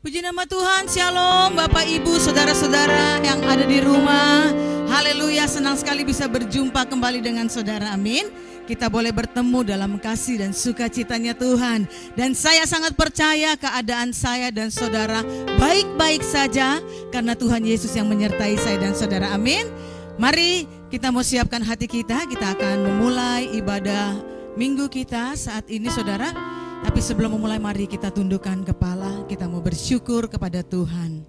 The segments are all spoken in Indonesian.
Puji nama Tuhan, Shalom Bapak Ibu, Saudara-saudara yang ada di rumah. Haleluya, senang sekali bisa berjumpa kembali dengan saudara, amin. Kita boleh bertemu dalam kasih dan sukacitanya Tuhan. Dan saya sangat percaya keadaan saya dan saudara baik-baik saja, karena Tuhan Yesus yang menyertai saya dan saudara, amin. Mari kita mau siapkan hati kita akan memulai ibadah minggu kita saat ini saudara. Tapi sebelum memulai, mari kita tundukkan kepala, kita mau bersyukur kepada Tuhan.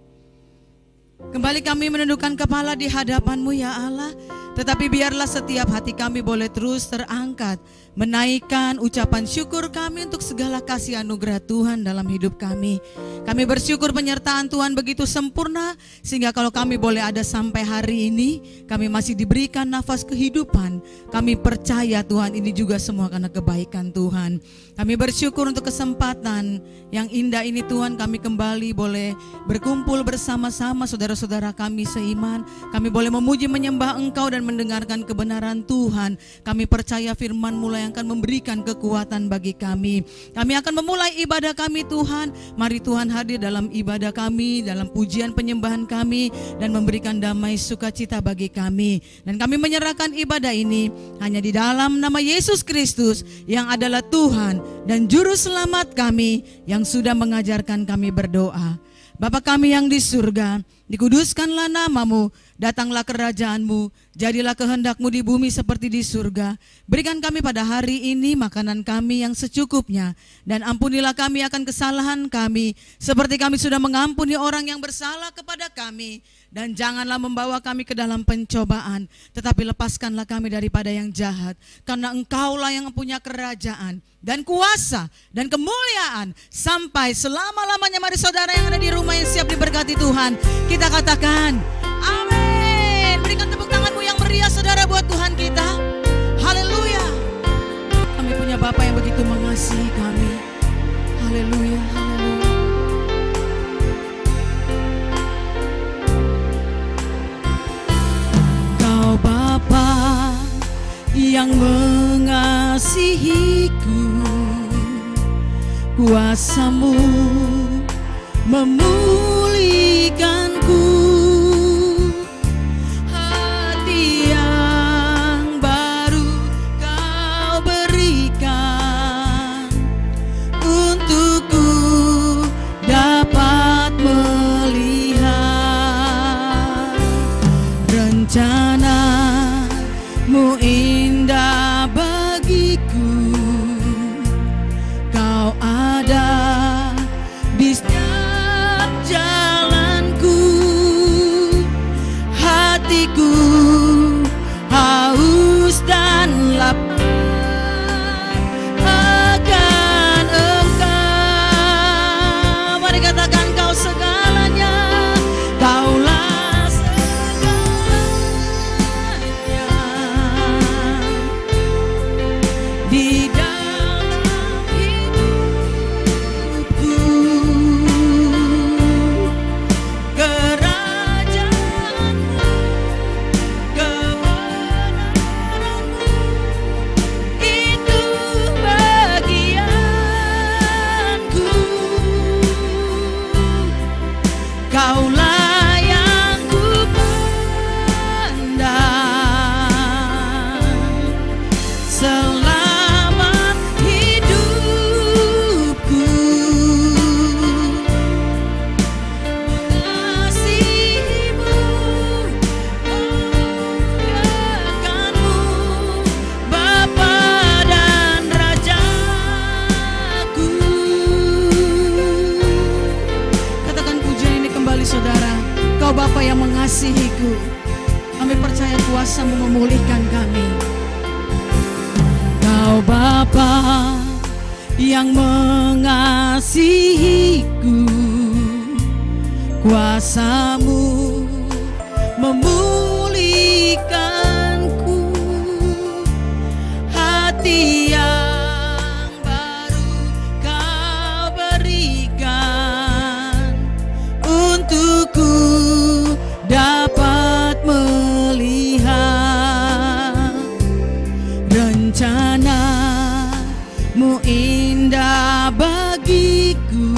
Kembali kami menundukkan kepala di hadapan-Mu ya Allah. Tetapi biarlah setiap hati kami boleh terus terangkat, menaikkan ucapan syukur kami untuk segala kasih anugerah Tuhan dalam hidup kami. Kami bersyukur penyertaan Tuhan begitu sempurna, sehingga kalau kami boleh ada sampai hari ini, kami masih diberikan nafas kehidupan. Kami percaya Tuhan ini juga semua karena kebaikan Tuhan. Kami bersyukur untuk kesempatan yang indah ini Tuhan, kami kembali boleh berkumpul bersama-sama saudara-saudara kami seiman. Kami boleh memuji menyembah Engkau dan mendengarkan kebenaran Tuhan. Kami percaya firman-Mu yang akan memberikan kekuatan bagi kami. Kami akan memulai ibadah kami Tuhan. Mari Tuhan hadir dalam ibadah kami, dalam pujian penyembahan kami, dan memberikan damai sukacita bagi kami. Dan kami menyerahkan ibadah ini hanya di dalam nama Yesus Kristus yang adalah Tuhan dan Juru Selamat kami, yang sudah mengajarkan kami berdoa. Bapa kami yang di surga, dikuduskanlah nama-Mu, datanglah kerajaan-Mu, jadilah kehendak-Mu di bumi seperti di surga. Berikan kami pada hari ini makanan kami yang secukupnya, dan ampunilah kami akan kesalahan kami, seperti kami sudah mengampuni orang yang bersalah kepada kami. Dan janganlah membawa kami ke dalam pencobaan, tetapi lepaskanlah kami daripada yang jahat, karena Engkaulah yang mempunyai kerajaan dan kuasa dan kemuliaan sampai selama-lamanya. Mari saudara yang ada di rumah yang siap diberkati Tuhan, kita katakan amin. Berikan tepuk tanganmu yang meriah saudara buat Tuhan kita. Haleluya. Kami punya Bapa yang begitu mengasihi kami. Haleluya, haleluya. Kau Bapa yang mengasihiku, kuasa-Mu memulihkanku, hati yang baru Kau berikan untukku dapat melihat rencana-Mu indah bagiku. Kau ada di setiap jalanku, hatiku haus dan lapar akan Engkau. Mari katakan Kau segalanya, Kaulah segalanya di dalam hidupku. Kerajaan-Mu, kebenaran-Mu, itu bagianku. Kaulah yang kupandang selama hidupku. Mengasihi-Mu, memuliakan-Mu, Bapa dan Rajaku. Katakan pujian ini kembali saudara. Kau Bapa yang mengasihiku, kami percaya kuasa-Mu memulihkan kami. Kau Bapa yang mengasihiku, kuasa-Mu memulihkanku, hati yang baru Kau berikan untukku dapat melihat rencana-Mu indah bagiku.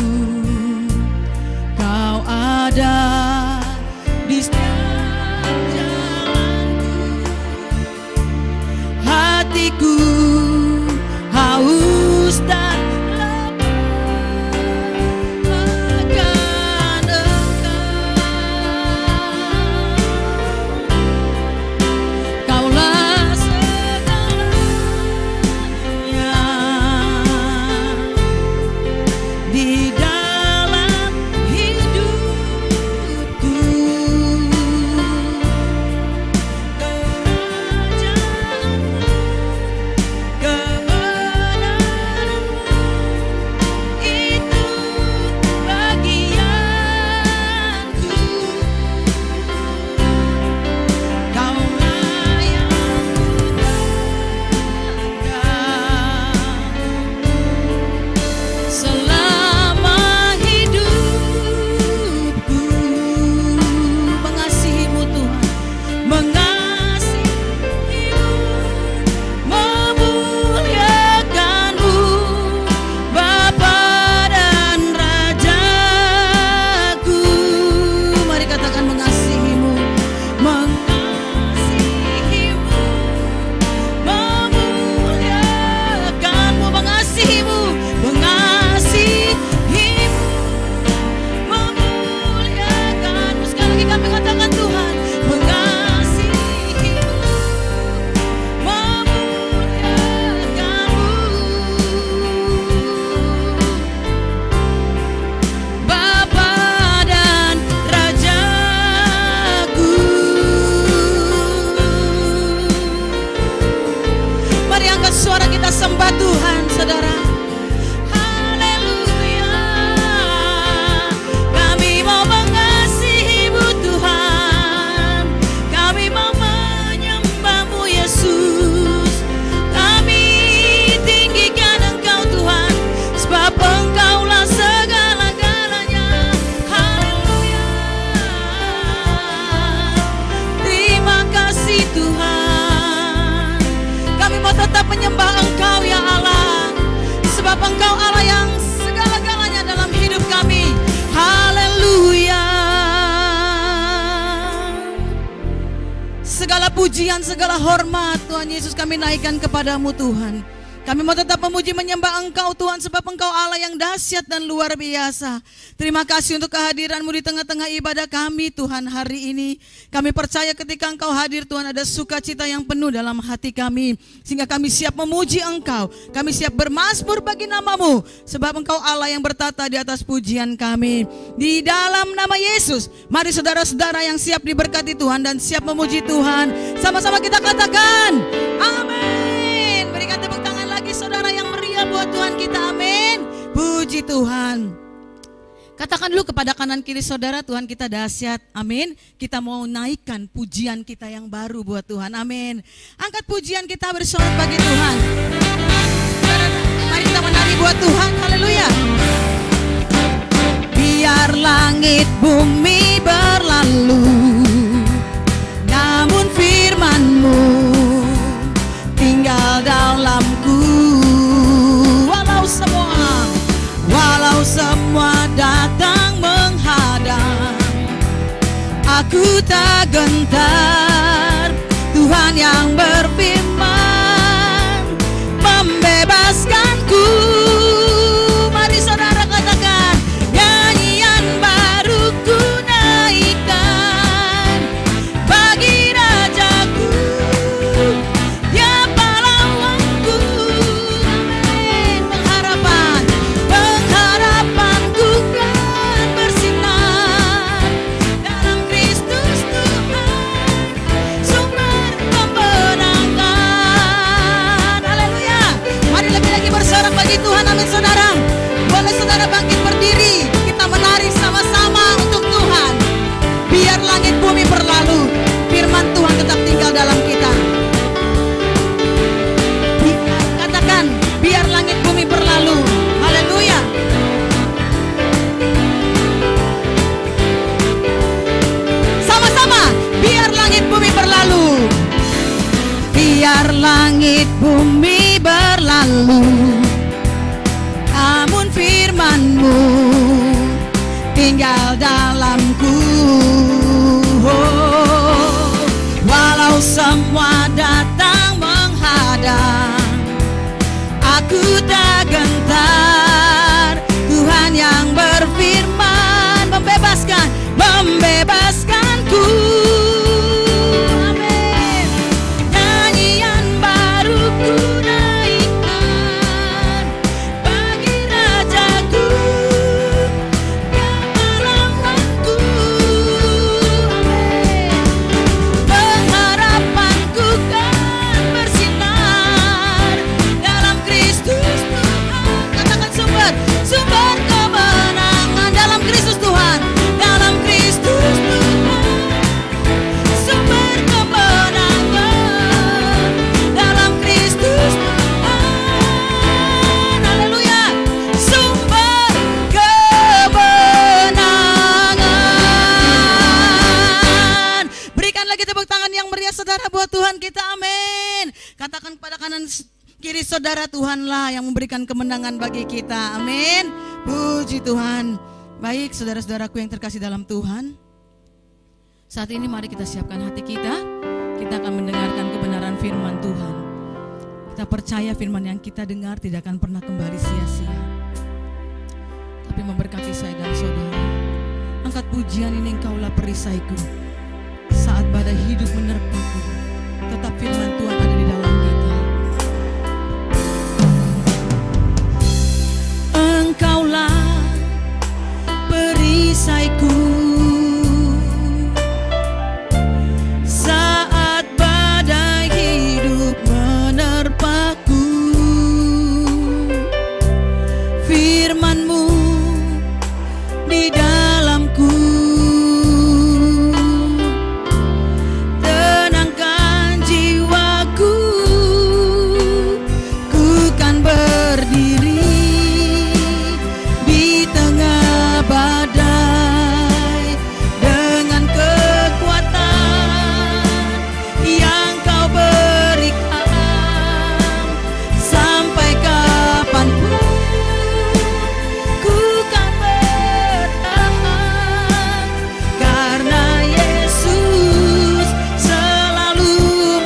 pujian, segala hormat Tuhan Yesus kami naikkan kepadamu Tuhan. Kami mau tetap memuji menyembah Engkau Tuhan, sebab Engkau Allah yang dahsyat dan luar biasa. Terima kasih untuk kehadiran-Mu di tengah-tengah ibadah kami Tuhan hari ini. Kami percaya ketika Engkau hadir Tuhan, ada sukacita yang penuh dalam hati kami, sehingga kami siap memuji Engkau. Kami siap bermazmur bagi nama-Mu, sebab Engkau Allah yang bertata di atas pujian kami. Di dalam nama Yesus, mari saudara-saudara yang siap diberkati Tuhan dan siap memuji Tuhan, sama-sama kita katakan amin. Berikan tepuk tangan lagi saudara yang meriah buat Tuhan kita, amin. Puji Tuhan. Katakan dulu kepada kanan kiri saudara, Tuhan kita dahsyat, amin. Kita mau naikkan pujian kita yang baru buat Tuhan, amin. Angkat pujian kita bersorak bagi Tuhan. Mari kita menari buat Tuhan, haleluya. Biar langit bumi berlalu, namun firman-Mu tinggal dalamku. Walau semua datang menghadang, aku tak gentar. Tuhan yang berfirman membebaskanku. Mari saudara katakan, nyanyian baru ku naikkan bagi Rajaku, Dia pahlawanku. Amin. Pengharapanku kan bersinar dalam Kristus Tuhan, sumber kemenangan. Haleluya. Mari lebih lagi bersorak bagi Tuhan, amin saudara. Boleh saudara bangkit berdiri, kita menari sama-sama untuk Tuhan. Biar langit bumi berlalu, firman Tuhan tetap tinggal dalam kita. Katakan, biar langit bumi berlalu. Haleluya. Sama-sama, biar langit bumi berlalu. Biar langit bumi berlalu, namun firman-Mu tinggal dalamku. Oh, walau semua datang menghadang, aku tak gentar. Tuhan yang berfirman membebaskanku. Amin. Nyanyian baru ku naikkan bagi Rajaku, Dia pahlawanku. Amin. Pengharapanku kan bersinar dalam Kristus Tuhan. Katakan sumber kemenangan dalam Kristus Tuhan, dalam Kristus Tuhan. Sumber kemenangan dalam Kristus Tuhan. Haleluya. Sumber kemenangan. Berikan lagi tepuk tangan yang meriah saudara buat Tuhan kita, amin. Katakan pada kanan kiri saudara, Tuhanlah yang memberikan kemenangan bagi kita, amin. Puji Tuhan. Baik saudara-saudaraku yang terkasih dalam Tuhan, saat ini mari kita siapkan hati kita. Kita akan mendengarkan kebenaran firman Tuhan. Kita percaya firman yang kita dengar tidak akan pernah kembali sia-sia, tapi memberkati saya dan saudara. Angkat pujian ini, Engkaulah perisaiku. Saat badai hidup menerpaku, tetap firman Tuhan ada di dalam kita. Engkaulah perisaiku saat badai hidup menerpaku. Firman-Mu di dalamku, tenangkan jiwaku. Ku kan berdiri di tengah badai dengan kekuatan yang Kau berikan. Sampai kapanpun ku kan bertahan, karena Yesus selalu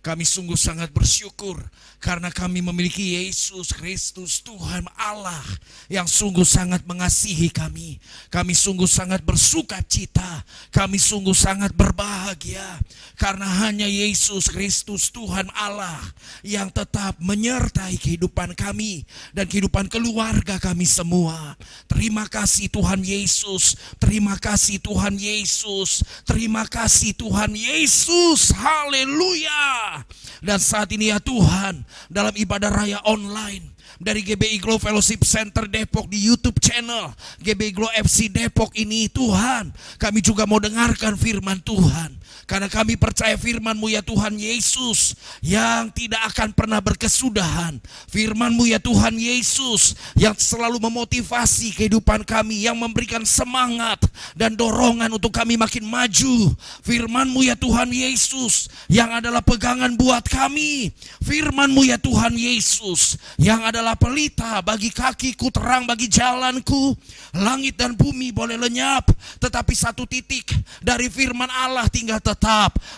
Kami sungguh sangat bersyukur karena kami memiliki Yesus Kristus Tuhan Allah yang sungguh sangat mengasihi kami. Kami sungguh sangat bersuka cita, kami sungguh sangat berbahagia karena hanya Yesus Kristus Tuhan Allah yang tetap menyertai kehidupan kami dan kehidupan keluarga kami semua. Terima kasih Tuhan Yesus, terima kasih Tuhan Yesus, terima kasih Tuhan Yesus, haleluya. Dan saat ini ya Tuhan, dalam ibadah raya online dari GBI Glow Fellowship Center Depok di YouTube channel GBI Glow FC Depok ini, Tuhan, kami juga mau dengarkan firman Tuhan. Karena kami percaya firman-Mu ya Tuhan Yesus yang tidak akan pernah berkesudahan. Firman-Mu ya Tuhan Yesus yang selalu memotivasi kehidupan kami, yang memberikan semangat dan dorongan untuk kami makin maju. Firman-Mu ya Tuhan Yesus yang adalah pegangan buat kami. Firman-Mu ya Tuhan Yesus yang adalah pelita bagi kakiku, terang bagi jalanku. Langit dan bumi boleh lenyap, tetapi satu titik dari firman Allah tinggal tetap.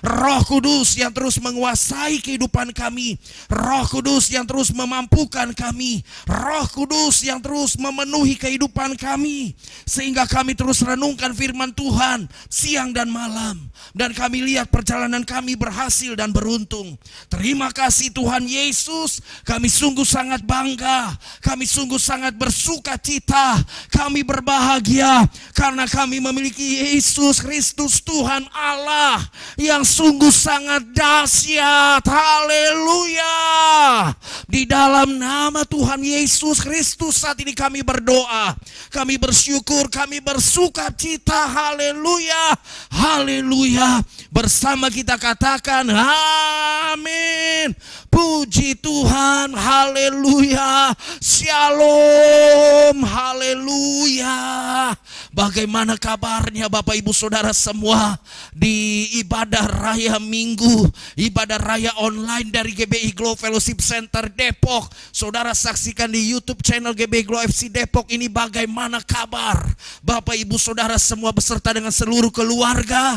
Roh Kudus yang terus menguasai kehidupan kami, Roh Kudus yang terus memampukan kami, Roh Kudus yang terus memenuhi kehidupan kami, sehingga kami terus renungkan firman Tuhan siang dan malam, dan kami lihat perjalanan kami berhasil dan beruntung. Terima kasih Tuhan Yesus, kami sungguh sangat bangga, kami sungguh sangat bersuka cita, kami berbahagia karena kami memiliki Yesus Kristus Tuhan Allah yang sungguh sangat dahsyat. Haleluya. Di dalam nama Tuhan Yesus Kristus saat ini kami berdoa, kami bersyukur, kami bersuka cita. Haleluya, haleluya. Bersama kita katakan amin. Puji Tuhan, haleluya, shalom, haleluya. Bagaimana kabarnya Bapak Ibu Saudara semua di ibadah raya minggu, ibadah raya online dari GBI Glow Fellowship Center Depok. Saudara saksikan di YouTube channel GBI Glow FC Depok ini, bagaimana kabar Bapak Ibu Saudara semua beserta dengan seluruh keluarga?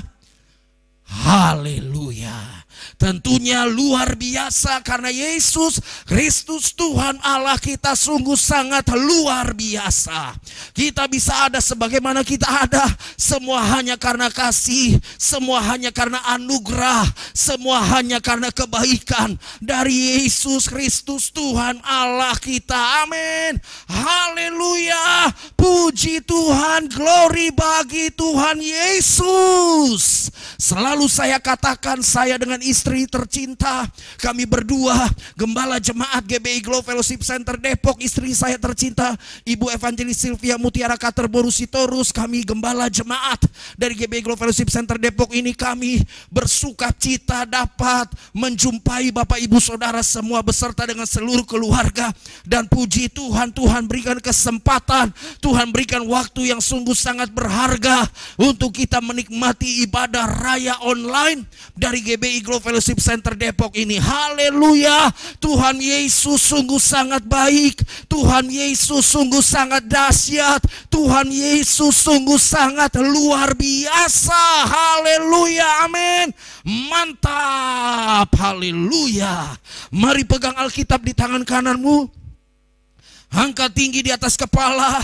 Haleluya. Tentunya luar biasa karena Yesus Kristus Tuhan Allah kita sungguh sangat luar biasa. Kita bisa ada sebagaimana kita ada, semua hanya karena kasih, semua hanya karena anugerah, semua hanya karena kebaikan dari Yesus Kristus Tuhan Allah kita. Amin. Haleluya. Puji Tuhan, glory bagi Tuhan Yesus. Selalu saya katakan, saya dengan istri tercinta, kami berdua gembala jemaat GBI Glow Fellowship Center Depok, istri saya tercinta Ibu Evangelis Sylvia Mutiara Katerboru Sitorus, kami gembala jemaat dari GBI Glow Fellowship Center Depok ini, kami bersuka cita dapat menjumpai Bapak Ibu Saudara semua beserta dengan seluruh keluarga. Dan puji Tuhan, Tuhan berikan kesempatan, Tuhan berikan waktu yang sungguh sangat berharga untuk kita menikmati ibadah raya online dari GBI Glow Fellowship Center Depok ini. Haleluya. Tuhan Yesus sungguh sangat baik, Tuhan Yesus sungguh sangat dahsyat, Tuhan Yesus sungguh sangat luar biasa. Haleluya, amin. Mantap, haleluya. Mari pegang Alkitab di tangan kananmu, angkat tinggi di atas kepala,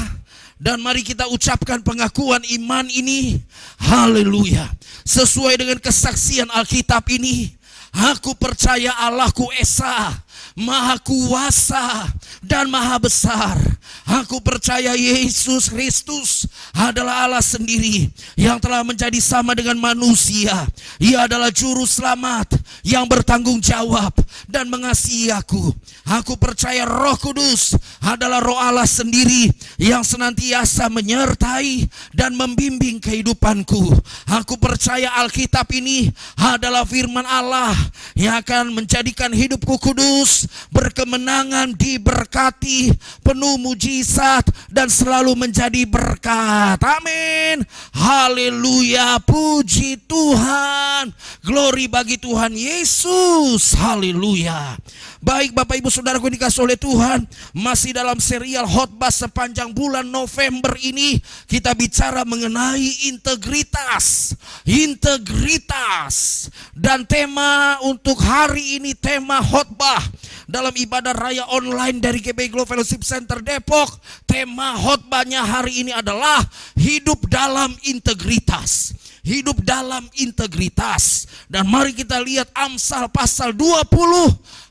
dan mari kita ucapkan pengakuan iman ini. Haleluya. Sesuai dengan kesaksian Alkitab ini, aku percaya Allahku Esa, Maha Kuasa dan Maha Besar. Aku percaya Yesus Kristus adalah Allah sendiri yang telah menjadi sama dengan manusia. Ia adalah juru selamat yang bertanggung jawab dan mengasihi aku. Aku percaya Roh Kudus adalah Roh Allah sendiri yang senantiasa menyertai dan membimbing kehidupanku. Aku percaya Alkitab ini adalah firman Allah yang akan menjadikan hidupku kudus, berkemenangan, diberkati, penuh mujizat, dan selalu menjadi berkat. Amin. Haleluya. Puji Tuhan. Glory bagi Tuhan Yesus. Haleluya. Baik Bapak Ibu Saudaraku dikasih oleh Tuhan, masih dalam serial khotbah sepanjang bulan November ini, kita bicara mengenai integritas. Integritas. Dan tema untuk hari ini, tema khotbah dalam ibadah raya online dari GBI Glow Fellowship Center Depok, tema khotbahnya hari ini adalah hidup dalam integritas. Hidup dalam integritas. Dan mari kita lihat Amsal pasal 20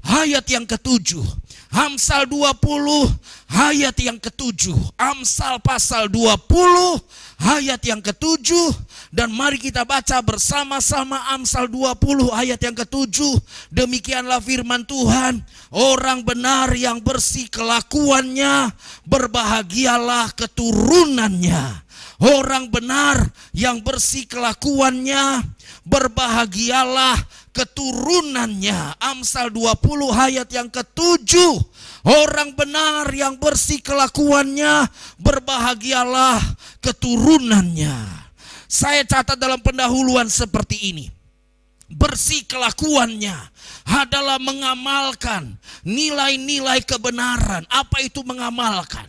ayat yang ke-7. Amsal 20 ayat yang ke-7. Amsal pasal 20 ayat yang ke-7. Dan mari kita baca bersama-sama Amsal 20 ayat yang ke-7. Demikianlah firman Tuhan, orang benar yang bersih kelakuannya, berbahagialah keturunannya. Orang benar yang bersih kelakuannya, berbahagialah keturunannya. Amsal 20 ayat yang ke-7. Orang benar yang bersih kelakuannya, berbahagialah keturunannya. Saya catat dalam pendahuluan seperti ini. Bersih kelakuannya adalah mengamalkan nilai-nilai kebenaran. Apa itu mengamalkan?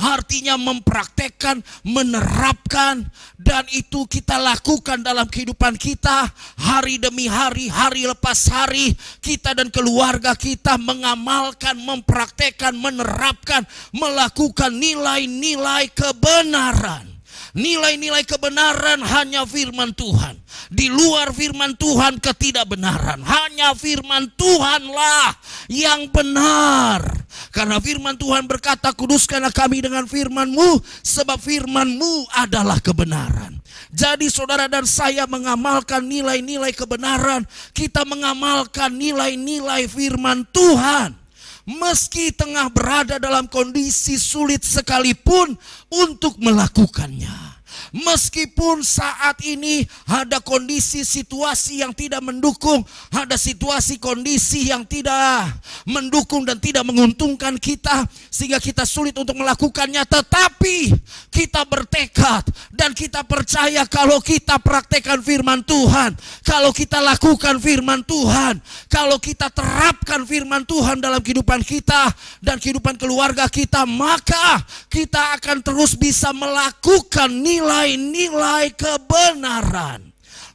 Artinya mempraktekkan, menerapkan, dan itu kita lakukan dalam kehidupan kita hari demi hari, hari lepas hari. Kita dan keluarga kita mengamalkan, mempraktekkan, menerapkan, melakukan nilai-nilai kebenaran. Nilai-nilai kebenaran hanya firman Tuhan. Di luar firman Tuhan ketidakbenaran. Hanya firman Tuhanlah yang benar. Karena firman Tuhan berkata, kuduskanlah kami dengan firman-Mu, sebab firman-Mu adalah kebenaran. Jadi saudara dan saya mengamalkan nilai-nilai kebenaran. Kita mengamalkan nilai-nilai firman Tuhan. Meski tengah berada dalam kondisi sulit sekalipun untuk melakukannya. Meskipun saat ini ada kondisi situasi yang tidak mendukung, ada situasi kondisi yang tidak mendukung dan tidak menguntungkan kita, sehingga kita sulit untuk melakukannya. Tetapi kita bertekad dan kita percaya kalau kita praktekkan firman Tuhan, kalau kita lakukan firman Tuhan, kalau kita terapkan firman Tuhan dalam kehidupan kita dan kehidupan keluarga kita, maka kita akan terus bisa melakukan nilai-nilai kebenaran.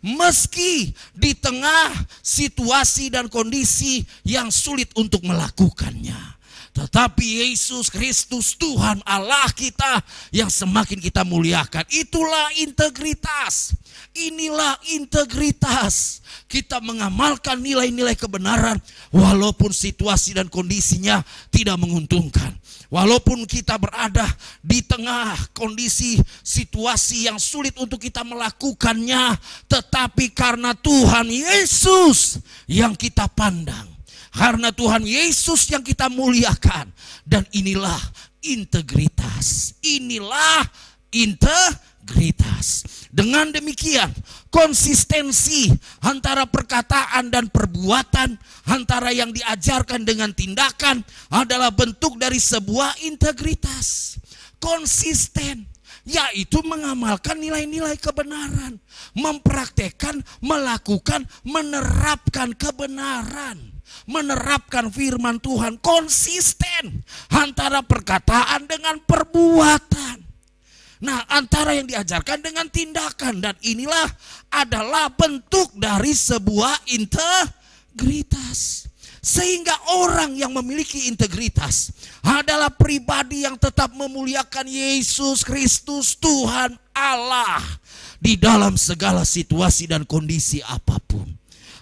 Meski di tengah situasi dan kondisi yang sulit untuk melakukannya. Tetapi Yesus Kristus Tuhan Allah kita yang semakin kita muliakan. Itulah integritas. Inilah integritas. Kita mengamalkan nilai-nilai kebenaran walaupun situasi dan kondisinya tidak menguntungkan. Walaupun kita berada di tengah kondisi situasi yang sulit untuk kita melakukannya, tetapi karena Tuhan Yesus yang kita pandang, karena Tuhan Yesus yang kita muliakan, dan inilah integritas. Inilah integritas. Dengan demikian, konsistensi antara perkataan dan perbuatan, antara yang diajarkan dengan tindakan adalah bentuk dari sebuah integritas. Konsisten, yaitu mengamalkan nilai-nilai kebenaran, mempraktekkan, melakukan, menerapkan kebenaran, menerapkan firman Tuhan. Konsisten antara perkataan dengan perbuatan. Nah, antara yang diajarkan dengan tindakan, dan inilah adalah bentuk dari sebuah integritas. Sehingga orang yang memiliki integritas adalah pribadi yang tetap memuliakan Yesus Kristus Tuhan Allah di dalam segala situasi dan kondisi apapun.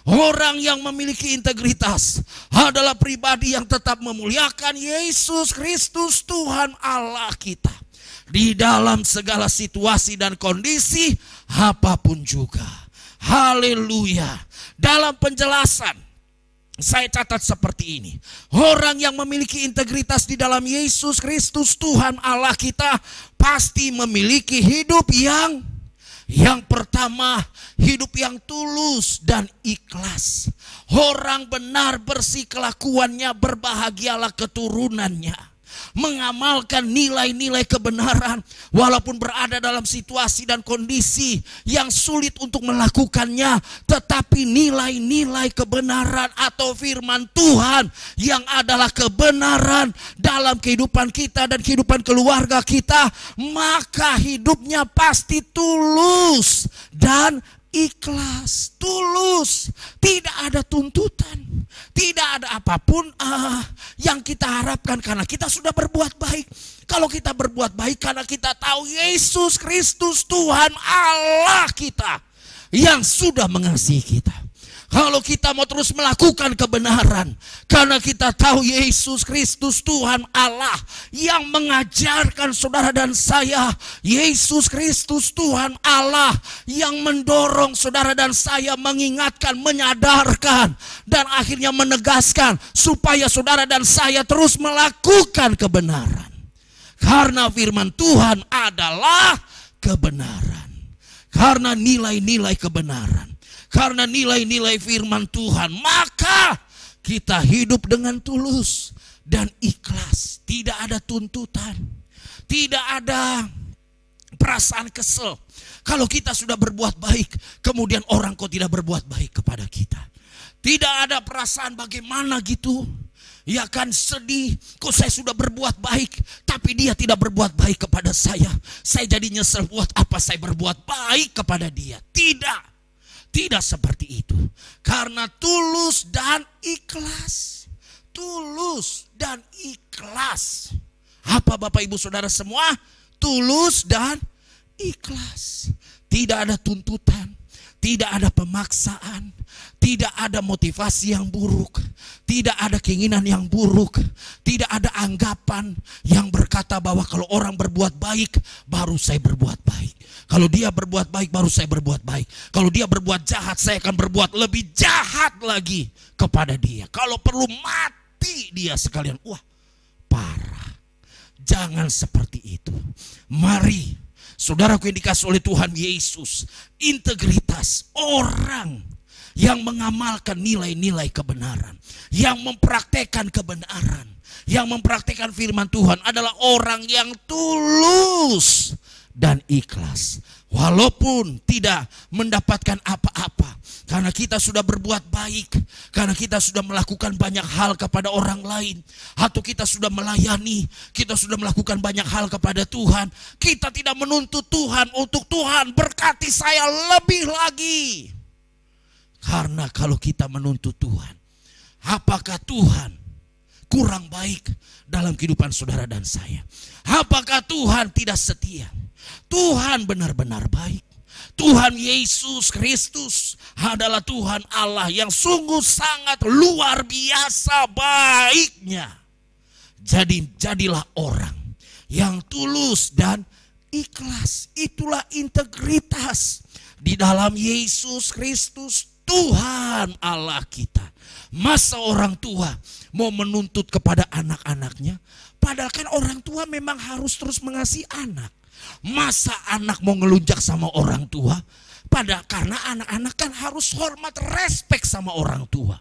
Orang yang memiliki integritas adalah pribadi yang tetap memuliakan Yesus Kristus Tuhan Allah kita di dalam segala situasi dan kondisi apapun juga. Haleluya. Dalam penjelasan saya catat seperti ini. Orang yang memiliki integritas di dalam Yesus Kristus Tuhan Allah kita pasti memiliki hidup yang pertama, hidup yang tulus dan ikhlas. Orang benar bersih kelakuannya, berbahagialah keturunannya. mengamalkan nilai-nilai kebenaran, walaupun berada dalam situasi dan kondisi yang sulit untuk melakukannya, tetapi nilai-nilai kebenaran atau firman Tuhan yang adalah kebenaran dalam kehidupan kita dan kehidupan keluarga kita, maka hidupnya pasti tulus dan ikhlas. Tulus, tidak ada tuntutan, tidak ada apapun yang kita harapkan karena kita sudah berbuat baik. Kalau kita berbuat baik karena kita tahu Yesus Kristus Tuhan Allah kita yang sudah mengasihi kita. Kalau kita mau terus melakukan kebenaran karena kita tahu Yesus Kristus Tuhan Allah yang mengajarkan saudara dan saya, Yesus Kristus Tuhan Allah yang mendorong saudara dan saya, mengingatkan, menyadarkan, dan akhirnya menegaskan supaya saudara dan saya terus melakukan kebenaran. Karena firman Tuhan adalah kebenaran. Karena nilai-nilai kebenaran, karena nilai-nilai firman Tuhan, maka kita hidup dengan tulus dan ikhlas. Tidak ada tuntutan, tidak ada perasaan kesel. Kalau kita sudah berbuat baik, kemudian orang kok tidak berbuat baik kepada kita. Tidak ada perasaan bagaimana gitu. Ya kan, sedih, kok saya sudah berbuat baik tapi dia tidak berbuat baik kepada saya. Saya jadi nyesel, buat apa saya berbuat baik kepada dia. Tidak seperti itu. Karena tulus dan ikhlas. Tulus dan ikhlas. Apa Bapak Ibu Saudara semua? Tulus dan ikhlas. Tidak ada tuntutan, tidak ada pemaksaan, tidak ada motivasi yang buruk, tidak ada keinginan yang buruk, tidak ada anggapan yang berkata bahwa kalau orang berbuat baik baru saya berbuat baik. Kalau dia berbuat baik baru saya berbuat baik. Kalau dia berbuat jahat saya akan berbuat lebih jahat lagi kepada dia. Kalau perlu mati dia sekalian. Wah, parah. Jangan seperti itu. Mari saudaraku yang dikasih oleh Tuhan Yesus, integritas orang yang mengamalkan nilai-nilai kebenaran, yang mempraktekkan kebenaran, yang mempraktekkan firman Tuhan adalah orang yang tulus dan ikhlas. Walaupun tidak mendapatkan apa-apa, karena kita sudah berbuat baik, karena kita sudah melakukan banyak hal kepada orang lain, atau kita sudah melayani, kita sudah melakukan banyak hal kepada Tuhan, kita tidak menuntut Tuhan untuk Tuhan berkati saya lebih lagi. Karena kalau kita menuntut Tuhan, apakah Tuhan kurang baik dalam kehidupan saudara dan saya? Apakah Tuhan tidak setia? Tuhan benar-benar baik. Tuhan Yesus Kristus adalah Tuhan Allah yang sungguh sangat luar biasa baiknya. Jadilah orang yang tulus dan ikhlas. Itulah integritas di dalam Yesus Kristus Tuhan Allah kita. Masa orang tua mau menuntut kepada anak-anaknya, padahal kan orang tua memang harus terus mengasihi anak. Masa anak mau ngelunjak sama orang tua? Padahal karena anak-anak kan harus hormat, respek sama orang tua.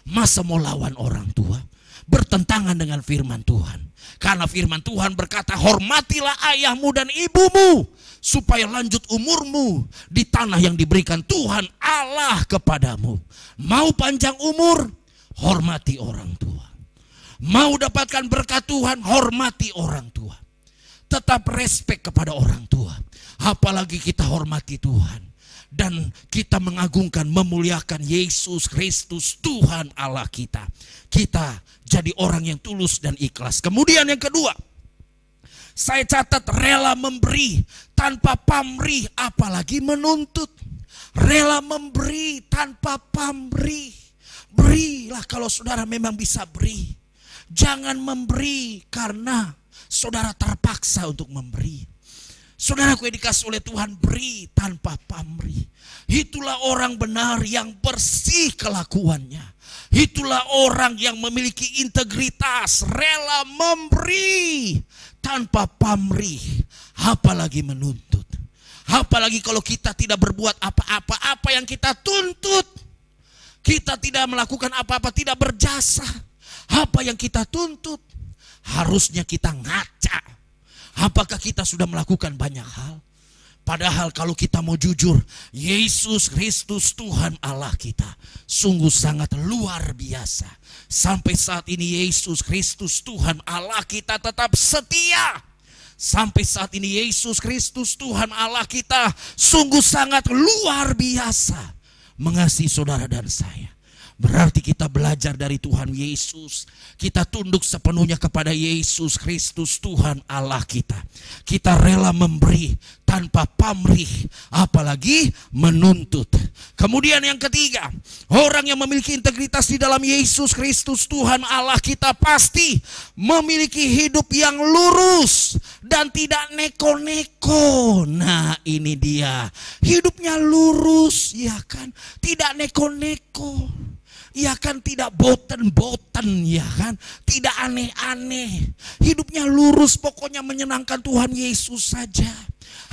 Masa mau lawan orang tua? Bertentangan dengan firman Tuhan. Karena firman Tuhan berkata, hormatilah ayahmu dan ibumu, supaya lanjut umurmu di tanah yang diberikan Tuhan Allah kepadamu. Mau panjang umur, hormati orang tua. Mau dapatkan berkat Tuhan, hormati orang tua. Tetap respek kepada orang tua. Apalagi kita hormati Tuhan. Dan kita mengagungkan, memuliakan Yesus Kristus Tuhan Allah kita. Kita jadi orang yang tulus dan ikhlas. Kemudian yang kedua, saya catat rela memberi tanpa pamrih, apalagi menuntut. Rela memberi tanpa pamrih. Berilah kalau saudara memang bisa beri. Jangan memberi karena saudara terpaksa untuk memberi. Saudaraku yang dikasih oleh Tuhan, beri tanpa pamrih. Itulah orang benar yang bersih kelakuannya. Itulah orang yang memiliki integritas, rela memberi tanpa pamrih, apalagi menuntut. Apalagi kalau kita tidak berbuat apa-apa, apa yang kita tuntut. Kita tidak melakukan apa-apa, tidak berjasa. Apa yang kita tuntut, harusnya kita ngaca. Apakah kita sudah melakukan banyak hal? Padahal kalau kita mau jujur, Yesus Kristus Tuhan Allah kita sungguh sangat luar biasa. Sampai saat ini Yesus Kristus Tuhan Allah kita tetap setia. Sampai saat ini Yesus Kristus Tuhan Allah kita sungguh sangat luar biasa mengasihi saudara dan saya. Berarti kita belajar dari Tuhan Yesus. Kita tunduk sepenuhnya kepada Yesus Kristus Tuhan Allah kita. Kita rela memberi tanpa pamrih, apalagi menuntut. Kemudian yang ketiga, orang yang memiliki integritas di dalam Yesus Kristus Tuhan Allah kita pasti memiliki hidup yang lurus dan tidak neko-neko. Nah, ini dia. Hidupnya lurus, ya kan? Tidak neko-neko. Ya kan, tidak boten-boten, ya kan, tidak aneh-aneh. Hidupnya lurus, pokoknya menyenangkan Tuhan Yesus saja.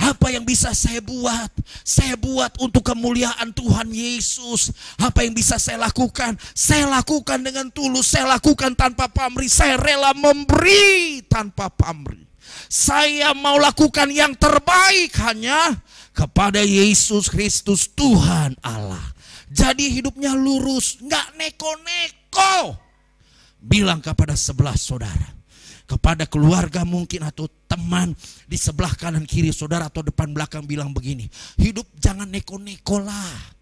Apa yang bisa saya buat? Saya buat untuk kemuliaan Tuhan Yesus. Apa yang bisa saya lakukan? Saya lakukan dengan tulus, saya lakukan tanpa pamrih. Saya rela memberi tanpa pamrih. Saya mau lakukan yang terbaik hanya kepada Yesus Kristus Tuhan Allah. Jadi hidupnya lurus, nggak neko-neko. Bilang kepada sebelah saudara, kepada keluarga mungkin atau teman di sebelah kanan kiri saudara atau depan belakang, bilang begini, hidup jangan neko-neko lah.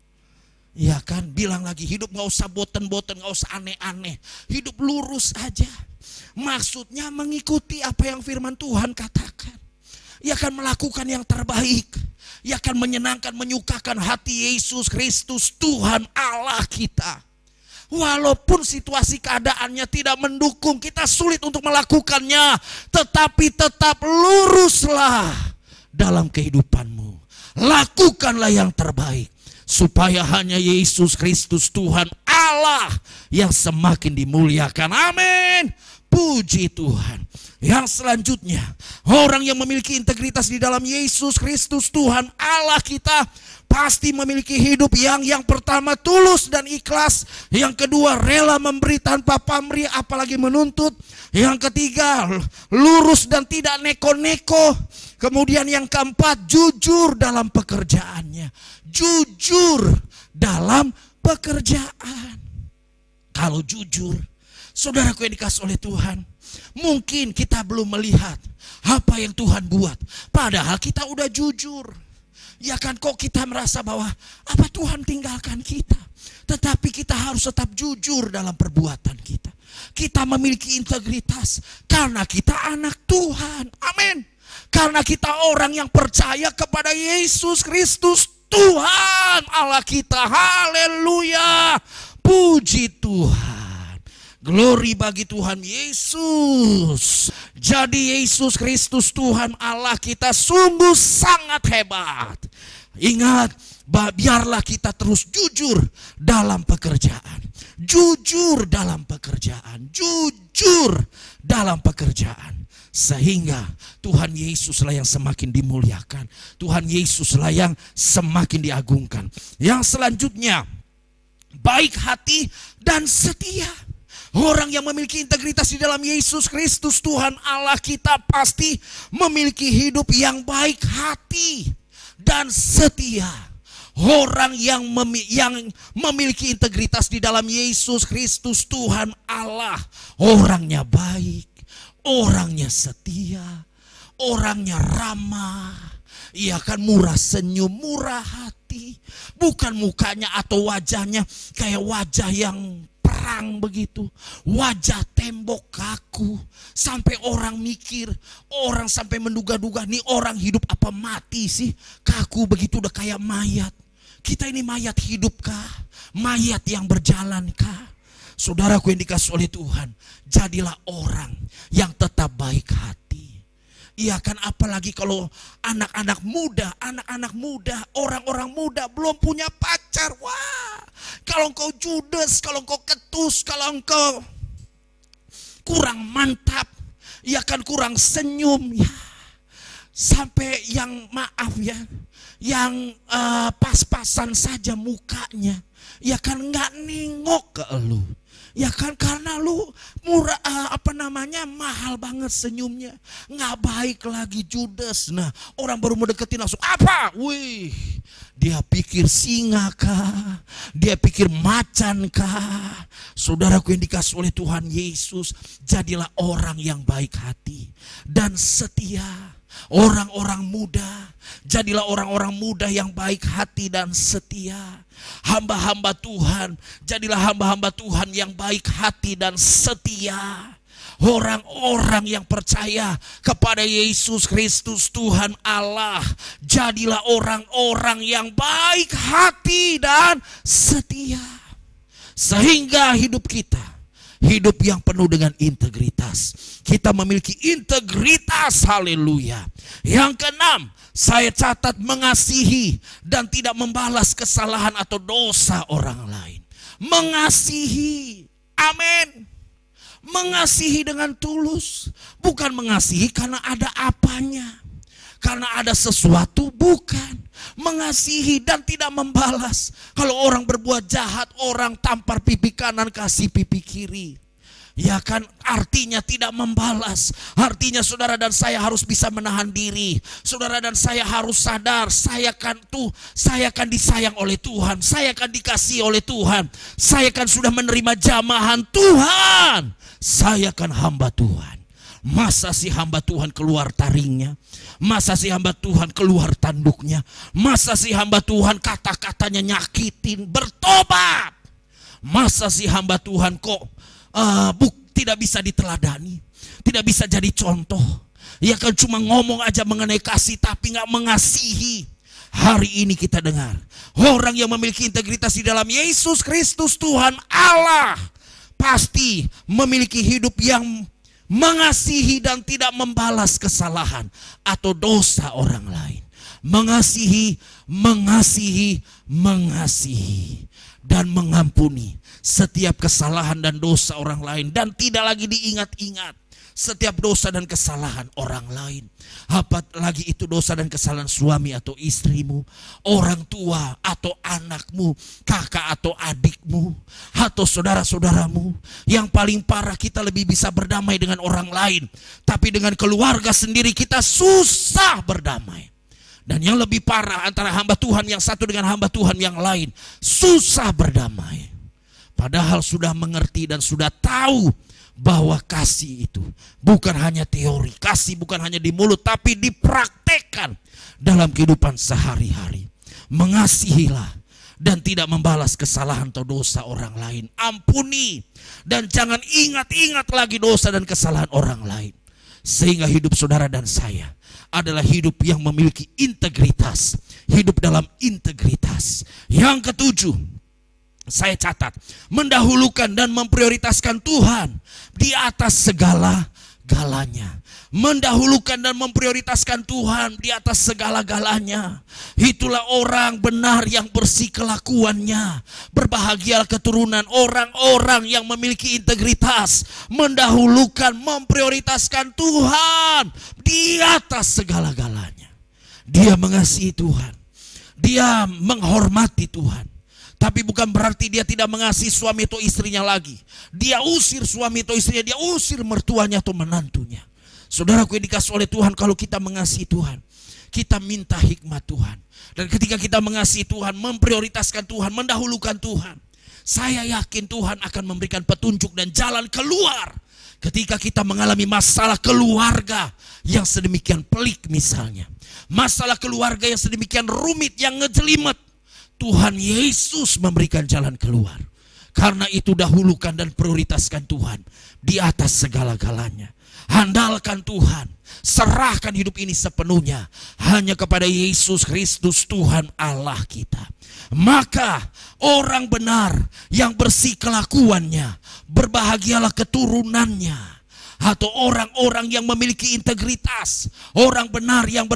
Ya kan, bilang lagi, hidup nggak usah boten-boten, nggak usah aneh-aneh. Hidup lurus aja. Maksudnya mengikuti apa yang firman Tuhan katakan. Ia akan melakukan yang terbaik. Ia akan menyenangkan, menyukakan hati Yesus Kristus Tuhan Allah kita. Walaupun situasi keadaannya tidak mendukung, kita sulit untuk melakukannya, tetapi tetap luruslah dalam kehidupanmu. Lakukanlah yang terbaik, supaya hanya Yesus Kristus Tuhan Allah yang semakin dimuliakan. Amin. Puji Tuhan. Yang selanjutnya, orang yang memiliki integritas di dalam Yesus Kristus Tuhan Allah kita pasti memiliki hidup yang pertama tulus dan ikhlas. Yang kedua, rela memberi tanpa pamrih apalagi menuntut. Yang ketiga, lurus dan tidak neko-neko. Kemudian yang keempat, jujur dalam pekerjaannya. Jujur dalam pekerjaan. Kalau jujur, saudaraku yang dikasih oleh Tuhan, mungkin kita belum melihat apa yang Tuhan buat. Padahal kita udah jujur. Ya kan, kok kita merasa bahwa apa Tuhan tinggalkan kita. Tetapi kita harus tetap jujur dalam perbuatan kita. Kita memiliki integritas karena kita anak Tuhan. Amin. Karena kita orang yang percaya kepada Yesus Kristus Tuhan Allah kita. Haleluya. Puji Tuhan. Glory bagi Tuhan Yesus. Jadi Yesus Kristus Tuhan Allah kita sungguh sangat hebat. Ingat, biarlah kita terus jujur dalam pekerjaan. Jujur dalam pekerjaan. Jujur dalam pekerjaan. Sehingga Tuhan Yesuslah yang semakin dimuliakan. Tuhan Yesuslah yang semakin diagungkan. Yang selanjutnya, baik hati dan setia. Orang yang memiliki integritas di dalam Yesus Kristus Tuhan Allah kita pasti memiliki hidup yang baik hati dan setia. Orang yang memiliki integritas di dalam Yesus Kristus Tuhan Allah, orangnya baik, orangnya setia, orangnya ramah. Ia kan murah senyum, murah hati. Bukan mukanya atau wajahnya kayak wajah yang perang begitu, wajah tembok kaku, sampai orang mikir, orang sampai menduga-duga, nih orang hidup apa mati sih, kaku begitu, udah kayak mayat. Kita ini mayat hidup kah? Mayat yang berjalan kah? Saudaraku yang dikasih oleh Tuhan, jadilah orang yang tetap baik hati. Iya kan, apalagi kalau anak-anak muda, orang-orang muda belum punya pacar. Wah, kalau engkau judes, kalau engkau ketus, kalau engkau kurang mantap, ya kan kurang senyum, ya. Sampai yang maaf ya, yang pas-pasan saja mukanya, Ya kan nggak nengok ke elu. Ya kan karena lu murah mahal banget senyumnya. Nggak baik lagi judes. Nah orang baru mau deketin langsung apa? Wih, dia pikir singa kah? Dia pikir macan kah? Saudaraku yang dikasih oleh Tuhan Yesus, jadilah orang yang baik hati dan setia. Orang-orang muda, jadilah orang-orang muda yang baik hati dan setia. Hamba-hamba Tuhan, jadilah hamba-hamba Tuhan yang baik hati dan setia. Orang-orang yang percaya kepada Yesus Kristus Tuhan Allah, jadilah orang-orang yang baik hati dan setia. Sehingga hidup kita, hidup yang penuh dengan integritas. Kita memiliki integritas, haleluya. Yang keenam, saya catat mengasihi dan tidak membalas kesalahan atau dosa orang lain. Mengasihi, amin. Mengasihi dengan tulus, bukan mengasihi karena ada apanya, karena ada sesuatu, bukan. Mengasihi dan tidak membalas. Kalau orang berbuat jahat, orang tampar pipi kanan kasih pipi kiri. Ya kan, artinya tidak membalas. Artinya saudara dan saya harus bisa menahan diri. Saudara dan saya harus sadar, saya kan disayang oleh Tuhan. Saya kan dikasihi oleh Tuhan. Saya kan sudah menerima jamahan Tuhan. Saya kan hamba Tuhan. Masa si hamba Tuhan keluar taringnya? Masa si hamba Tuhan keluar tanduknya? Masa si hamba Tuhan kata-katanya nyakitin? Bertobat. Masa si hamba Tuhan kok tidak bisa diteladani, tidak bisa jadi contoh? Ya kan cuma ngomong aja mengenai kasih tapi gak mengasihi. Hari ini kita dengar orang yang memiliki integritas di dalam Yesus Kristus Tuhan Allah pasti memiliki hidup yang mengasihi dan tidak membalas kesalahan atau dosa orang lain. Mengasihi, mengasihi, mengasihi dan mengampuni setiap kesalahan dan dosa orang lain, dan tidak lagi diingat-ingat setiap dosa dan kesalahan orang lain. Apalagi itu dosa dan kesalahan suami atau istrimu, orang tua atau anakmu, kakak atau adikmu, atau saudara-saudaramu. Yang paling parah, kita lebih bisa berdamai dengan orang lain, tapi dengan keluarga sendiri kita susah berdamai. Dan yang lebih parah, antara hamba Tuhan yang satu dengan hamba Tuhan yang lain susah berdamai. Padahal sudah mengerti dan sudah tahu bahwa kasih itu bukan hanya teori. Kasih bukan hanya di mulut tapi dipraktekkan dalam kehidupan sehari-hari. Mengasihilah dan tidak membalas kesalahan atau dosa orang lain. Ampuni dan jangan ingat-ingat lagi dosa dan kesalahan orang lain. Sehingga hidup saudara dan saya adalah hidup yang memiliki integritas. Hidup dalam integritas. Yang ketujuh, saya catat, mendahulukan dan memprioritaskan Tuhan di atas segala-galanya. Mendahulukan dan memprioritaskan Tuhan di atas segala-galanya. Itulah orang benar yang bersih kelakuannya. Berbahagialah keturunan orang-orang yang memiliki integritas. Mendahulukan, memprioritaskan Tuhan di atas segala-galanya. Dia mengasihi Tuhan. Dia menghormati Tuhan. Tapi bukan berarti dia tidak mengasihi suami atau istrinya lagi. Dia usir suami atau istrinya, dia usir mertuanya atau menantunya. Saudaraku yang dikasih oleh Tuhan, kalau kita mengasihi Tuhan, kita minta hikmat Tuhan. Dan ketika kita mengasihi Tuhan, memprioritaskan Tuhan, mendahulukan Tuhan, saya yakin Tuhan akan memberikan petunjuk dan jalan keluar. Ketika kita mengalami masalah keluarga yang sedemikian pelik misalnya. Masalah keluarga yang sedemikian rumit, yang ngejelimet. Tuhan Yesus memberikan jalan keluar. Karena itu dahulukan dan prioritaskan Tuhan di atas segala-galanya. Handalkan Tuhan. Serahkan hidup ini sepenuhnya hanya kepada Yesus Kristus Tuhan Allah kita. Maka orang benar yang bersih kelakuannya, berbahagialah keturunannya. Atau orang-orang yang memiliki integritas, orang benar yang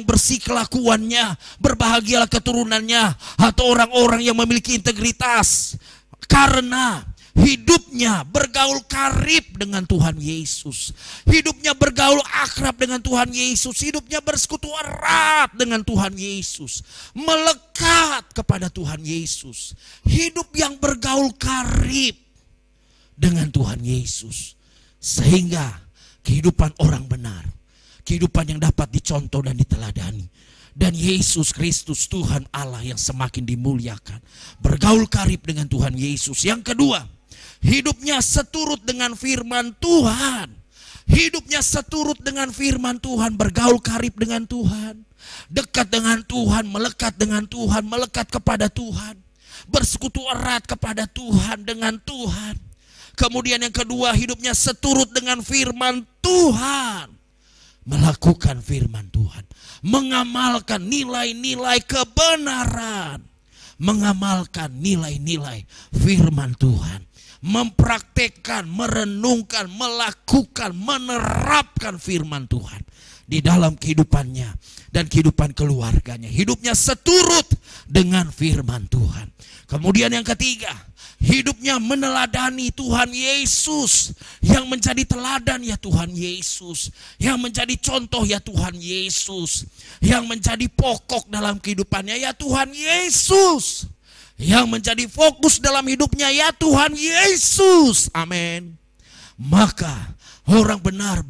bersih kelakuannya, berbahagialah keturunannya. Atau orang-orang yang memiliki integritas karena hidupnya bergaul karib dengan Tuhan Yesus. Hidupnya bergaul akrab dengan Tuhan Yesus. Hidupnya bersekutu erat dengan Tuhan Yesus. Melekat kepada Tuhan Yesus. Hidup yang bergaul karib dengan Tuhan Yesus. Sehingga kehidupan orang benar, kehidupan yang dapat dicontoh dan diteladani. Dan Yesus Kristus Tuhan Allah yang semakin dimuliakan. Bergaul karib dengan Tuhan Yesus. Yang kedua, hidupnya seturut dengan firman Tuhan. Hidupnya seturut dengan firman Tuhan, bergaul karib dengan Tuhan, dekat dengan Tuhan, melekat dengan Tuhan, melekat kepada Tuhan, bersekutu erat kepada Tuhan, dengan Tuhan. Kemudian yang kedua, hidupnya seturut dengan firman Tuhan, melakukan firman Tuhan, mengamalkan nilai-nilai kebenaran, mengamalkan nilai-nilai firman Tuhan, mempraktekkan, merenungkan, melakukan, menerapkan firman Tuhan di dalam kehidupannya dan kehidupan keluarganya. Hidupnya seturut dengan firman Tuhan. Kemudian yang ketiga, hidupnya meneladani Tuhan Yesus, yang menjadi teladan ya Tuhan Yesus, yang menjadi contoh ya Tuhan Yesus, yang menjadi pokok dalam kehidupannya ya Tuhan Yesus, yang menjadi fokus dalam hidupnya ya Tuhan Yesus. Amin. Maka orang benar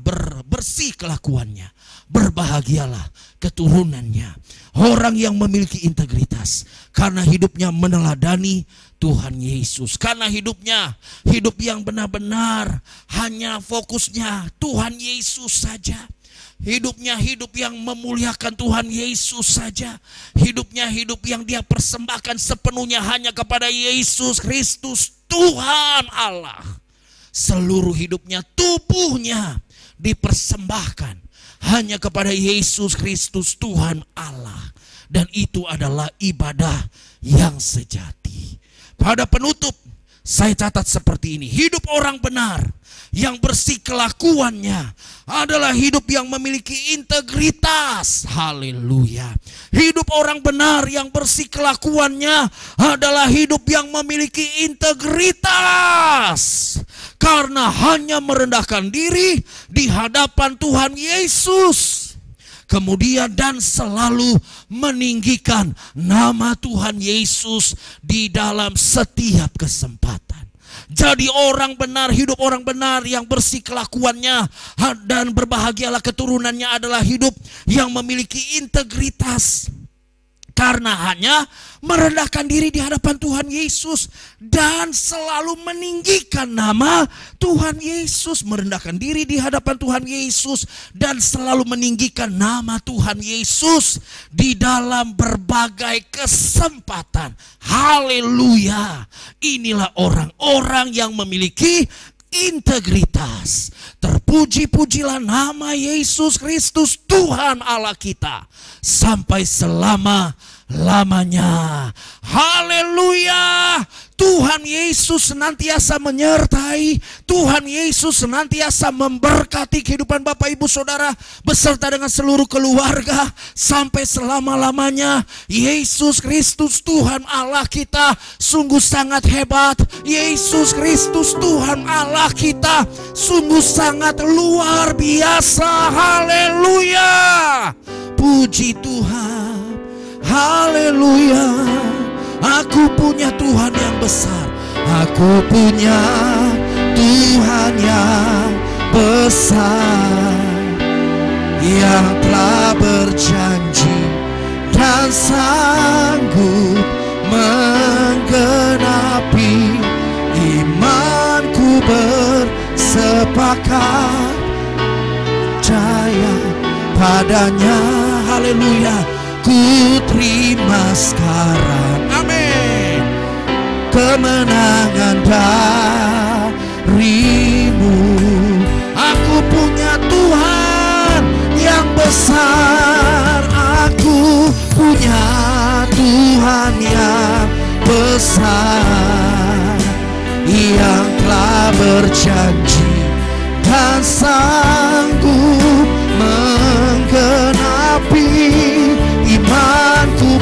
bersih kelakuannya, berbahagialah keturunannya. Orang yang memiliki integritas karena hidupnya meneladani Tuhan Yesus, karena hidupnya hidup yang benar-benar hanya fokusnya Tuhan Yesus saja. Hidupnya hidup yang memuliakan Tuhan Yesus saja. Hidupnya hidup yang dia persembahkan sepenuhnya hanya kepada Yesus Kristus Tuhan Allah. Seluruh hidupnya, tubuhnya dipersembahkan hanya kepada Yesus Kristus Tuhan Allah. Dan itu adalah ibadah yang sejati. Pada penutup, saya catat seperti ini. Hidup orang benar yang bersih kelakuannya adalah hidup yang memiliki integritas. Haleluya. Hidup orang benar yang bersih kelakuannya adalah hidup yang memiliki integritas, karena hanya merendahkan diri di hadapan Tuhan Yesus. Kemudian dan selalu meninggikan nama Tuhan Yesus di dalam setiap kesempatan. Jadi orang benar, hidup orang benar yang bersih kelakuannya dan berbahagialah keturunannya adalah hidup yang memiliki integritas, karena hanya merendahkan diri di hadapan Tuhan Yesus dan selalu meninggikan nama Tuhan Yesus. Merendahkan diri di hadapan Tuhan Yesus dan selalu meninggikan nama Tuhan Yesus di dalam berbagai kesempatan. Haleluya. Inilah orang-orang yang memiliki integritas. Terpuji-pujilah nama Yesus Kristus Tuhan Allah kita sampai selama-lamanya. Haleluya. Tuhan Yesus senantiasa menyertai, Tuhan Yesus senantiasa memberkati kehidupan Bapak Ibu Saudara beserta dengan seluruh keluarga sampai selama-lamanya. Yesus Kristus Tuhan Allah kita sungguh sangat hebat. Yesus Kristus Tuhan Allah kita sungguh sangat luar biasa. Haleluya. Puji Tuhan. Haleluya. Aku punya Tuhan yang besar. Aku punya Tuhan yang besar, yang telah berjanji dan sanggup menggenapi. Imanku bersepakat percaya padanya. Haleluya. Ku terima sekarang, amin, kemenangan darimu. Aku punya Tuhan yang besar. Aku punya Tuhan yang besar, yang telah berjanji dan sanggup menggenapi. Imanku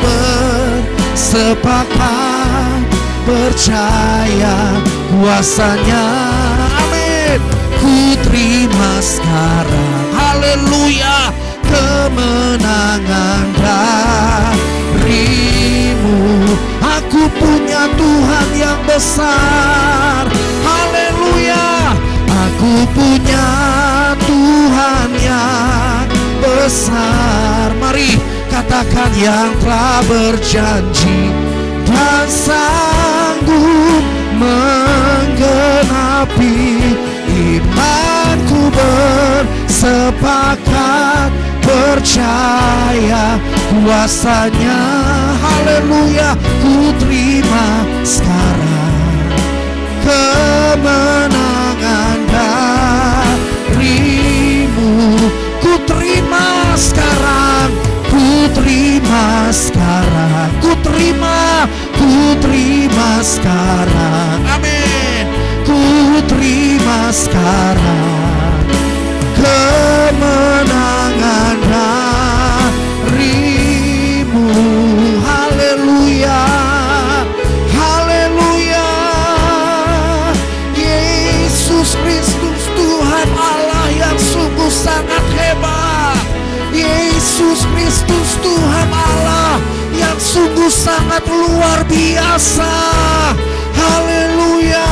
bersepakat percaya kuasanya, amin. Ku terima sekarang, haleluya, kemenangan darimu. Aku punya Tuhan yang besar. Haleluya. Aku punya Tuhan yang besar. Mari katakan, yang telah berjanji dan sanggup menggenapi. Imanku bersepakat percaya kuasanya. Haleluya. Ku terima sekarang kemenangan darimu. Ku terima sekarang, ku terima sekarang, ku terima sekarang. Amin. Ku terima sekarang kemenangan darimu. Haleluya, haleluya. Yesus Kristus Tuhan Allah yang sungguh sangat hebat. Yesus Kristus Tuhan Allah yang sungguh sangat luar biasa. Haleluya.